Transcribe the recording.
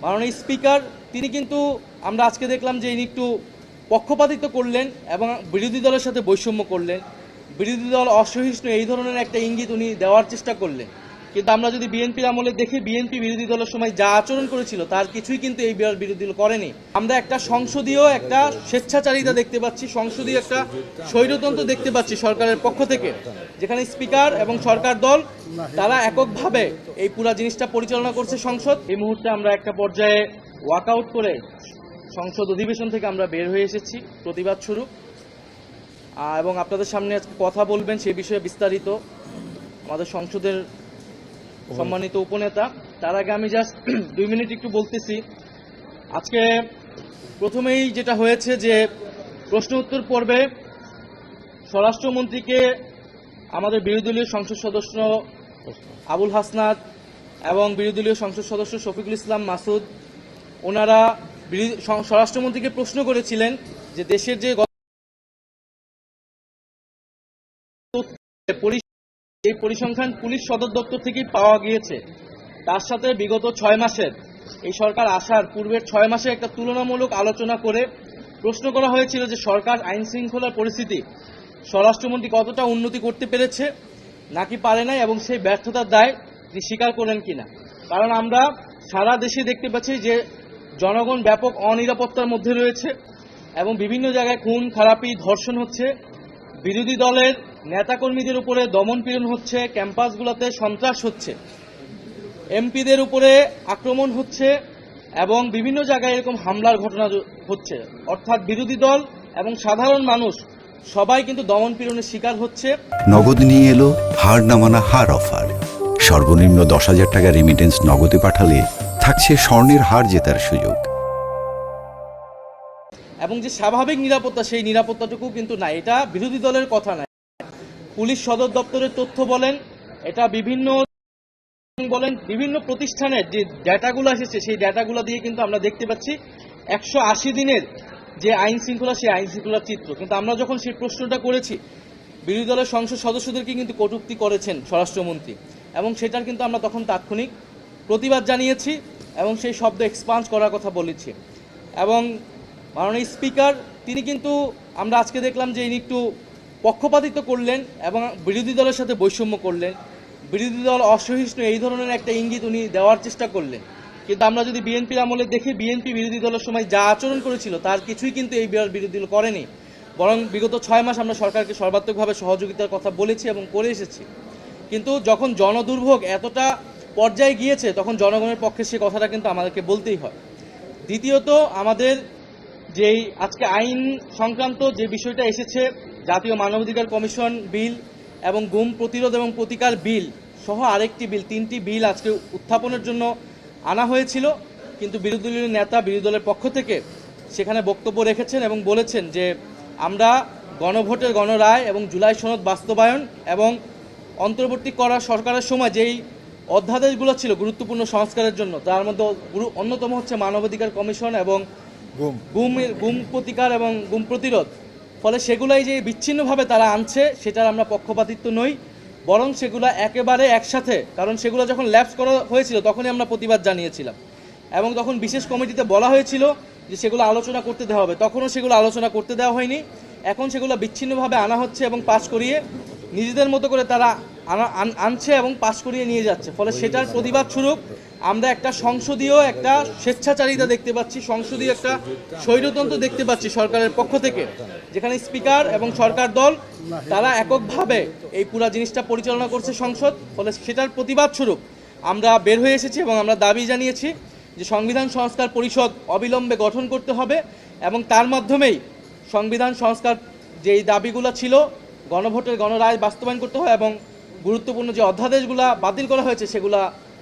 মাননীয় স্পিকার তিনি কিন্তু আমরা আজকে দেখলাম যে ইনি একটু পক্ষপাতিত্ব করলেন এবং বিরোধী দলের সাথে বৈষম্য করলেন। বিরোধী দল অসহিষ্ণু এই ধরনের একটা ইঙ্গিত উনি দেওয়ার চেষ্টা করলেন। কিন্তু আমরা যদি বিএনপির আমলে দেখি, বিএনপি বিরোধী দলের সময় যা আচরণ করেছিল তার কিছুই কিন্তু এই বিরোধী দল করেনি। আমরা একটা সংসদীয় একটা স্বেচ্ছাচারিতা দেখতে পাচ্ছি, সংসদীয় একটা স্বৈরতন্ত্র দেখতে পাচ্ছি সরকারের পক্ষ থেকে, যেখানে স্পিকার এবং সরকার দল তারা এককভাবে এই পুরা জিনিসটা পরিচালনা করছে সংসদ। এই মুহূর্তে আমরা একটা পর্যায়ে ওয়াকআউট করে সংসদ অধিবেশন থেকে আমরা বের হয়ে এসেছি প্রতিবাদ স্বরূপ, এবং আপনাদের সামনে আজকে কথা বলবেন সেই বিষয়ে বিস্তারিত আমাদের সংসদের সম্মানিত উপনেতা। তার আগে আমি জাস্ট 2 মিনিট একটু বলতেছি। আজকে প্রথমেই যেটা হয়েছে যে প্রশ্ন উত্তর পর্বে স্বরাষ্ট্রমন্ত্রীকে আমাদের বিরোধী দলীয় সংসদ সদস্য আবুল হাসনাত এবং বিরোধী দলীয় সংসদ সদস্য শফিকুল ইসলাম মাসুদ ওনারা স্বরাষ্ট্রমন্ত্রীকে প্রশ্ন করেছিলেন যে দেশের যে এই পরিসংখ্যান পুলিশ সদর দপ্তর থেকেই পাওয়া গিয়েছে, তার সাথে বিগত 6 মাসের এই সরকার আসার পূর্বের 6 মাসে একটা তুলনামূলক আলোচনা করে প্রশ্ন করা হয়েছিল যে সরকার আইন শৃঙ্খলার পরিস্থিতি স্বরাষ্ট্রমন্ত্রী কতটা উন্নতি করতে পেরেছে নাকি পারে নাই, এবং সেই ব্যর্থতার দায় তিনি স্বীকার করেন কিনা। কারণ আমরা সারা দেশে দেখতে পাচ্ছি যে জনগণ ব্যাপক অনিরাপত্তার মধ্যে রয়েছে এবং বিভিন্ন জায়গায় খুন খারাপি ধর্ষণ হচ্ছে, বিরোধী দলের নেতাকর্মীদের উপরে দমন পীড়ন হচ্ছে, ক্যাম্পাসগুলোতে সন্ত্রাস হচ্ছে, এমপিদের উপরে আক্রমণ হচ্ছে এবং বিভিন্ন জায়গায় এরকম হামলার ঘটনা হচ্ছে। অর্থাৎ বিরোধী দল এবং সাধারণ মানুষ সবাই কিন্তু দমন পীড়নের শিকার হচ্ছে। নগদ নিয়ে এলো হার না মানা হার অফার। সর্বনিম্ন 10,000 টাকা রেমিটেন্স নগদে পাঠালে থাকছে স্বর্ণের হার জেতার সুযোগ। এবং যে স্বাভাবিক নিরাপত্তা, সেই নিরাপত্তাটুকু কিন্তু নাই। এটা বিরোধী দলের কথা নাই, পুলিশ সদর দপ্তরের তথ্য বলেন, এটা বিভিন্ন প্রতিষ্ঠানের যে ডেটাগুলো এসেছে সেই ডেটাগুলো দিয়ে কিন্তু আমরা দেখতে পাচ্ছি 180 দিনের যে আইন শৃঙ্খলা, সেই আইন শৃঙ্খলার চিত্র। কিন্তু আমরা যখন সেই প্রশ্নটা করেছি, বিরোধী দলের সংসদ সদস্যদেরকে কিন্তু কটূক্তি করেছেন স্বরাষ্ট্রমন্ত্রী, এবং সেটার কিন্তু আমরা তখন তাৎক্ষণিক প্রতিবাদ জানিয়েছি এবং সেই শব্দ এক্সপান্স করার কথা বলেছি। এবং মাননীয় স্পিকার তিনি কিন্তু আমরা আজকে দেখলাম যে ইনি একটু পক্ষপাতিত্ব করলেন এবং বিরোধী দলের সাথে বৈষম্য করলেন। বিরোধী দল অসহিষ্ণু এই ধরনের একটা ইঙ্গিত উনি দেওয়ার চেষ্টা করলেন। কিন্তু আমরা যদি বিএনপির আমলে দেখি, বিএনপি বিরোধী দলের সময় যা আচরণ করেছিল তার কিছুই কিন্তু এই বিরোধী দল করেনি। বরং বিগত 6 মাস আমরা সরকারকে সর্বাত্মকভাবে সহযোগিতার কথা বলেছি এবং করে এসেছি। কিন্তু যখন জনদুর্ভোগ এতটা পর্যায়ে গিয়েছে তখন জনগণের পক্ষে সে কথাটা কিন্তু আমাদেরকে বলতেই হয়। দ্বিতীয়ত, আমাদের যেই আজকে আইন সংক্রান্ত যে বিষয়টা এসেছে, জাতীয় মানবাধিকার কমিশন বিল এবং গুম প্রতিরোধ এবং প্রতিকার বিল সহ আরেকটি বিল, 3টি বিল আজকে উত্থাপনের জন্য আনা হয়েছিল। কিন্তু বিরোধী দলীয় নেতা বিরোধী দলের পক্ষ থেকে সেখানে বক্তব্য রেখেছেন এবং বলেছেন যে আমরা গণভোটের গণরায় এবং জুলাই সনদ বাস্তবায়ন এবং অন্তর্বর্তী করা সরকারের সময় যেই অধ্যাদেশগুলো ছিল গুরুত্বপূর্ণ সংস্কারের জন্য, তার মধ্যে অন্যতম হচ্ছে মানবাধিকার কমিশন এবং গুম প্রতিকার এবং গুম প্রতিরোধ। ফলে সেগুলাই যে বিচ্ছিন্নভাবে তারা আনছে সেটার আমরা পক্ষপাতিত্ব নই, বরং সেগুলো একেবারে একসাথে, কারণ সেগুলো যখন ল্যাপস করা হয়েছিল তখনই আমরা প্রতিবাদ জানিয়েছিলাম এবং তখন বিশেষ কমিটিতে বলা হয়েছিল যে সেগুলো আলোচনা করতে দেওয়া হবে, তখনও সেগুলো আলোচনা করতে দেওয়া হয়নি। এখন সেগুলো বিচ্ছিন্নভাবে আনা হচ্ছে এবং পাশ করিয়ে নিজেদের মতো করে তারা আনছে এবং পাশ করিয়ে নিয়ে যাচ্ছে। ফলে সেটার প্রতিবাদ স্বরূপ আমরা একটা সংসদীয় একটা স্বেচ্ছাচারিতা দেখতে পাচ্ছি, সংসদীয় একটা স্বৈরতন্ত্র দেখতে পাচ্ছি সরকারের পক্ষ থেকে, যেখানে স্পিকার এবং সরকার দল তারা এককভাবে এই পুরা জিনিসটা পরিচালনা করছে সংসদ। ফলে সেটার প্রতিবাদ স্বরূপ আমরা বের হয়ে এসেছি এবং আমরা দাবি জানিয়েছি যে সংবিধান সংস্কার পরিষদ অবিলম্বে গঠন করতে হবে এবং তার মাধ্যমেই সংবিধান সংস্কার যেই দাবিগুলো ছিল, গণভোটের গণরায় বাস্তবায়ন করতে হয় এবং গুরুত্বপূর্ণ যে অধ্যাদেশগুলো বাতিল করা হয়েছে সেগুলা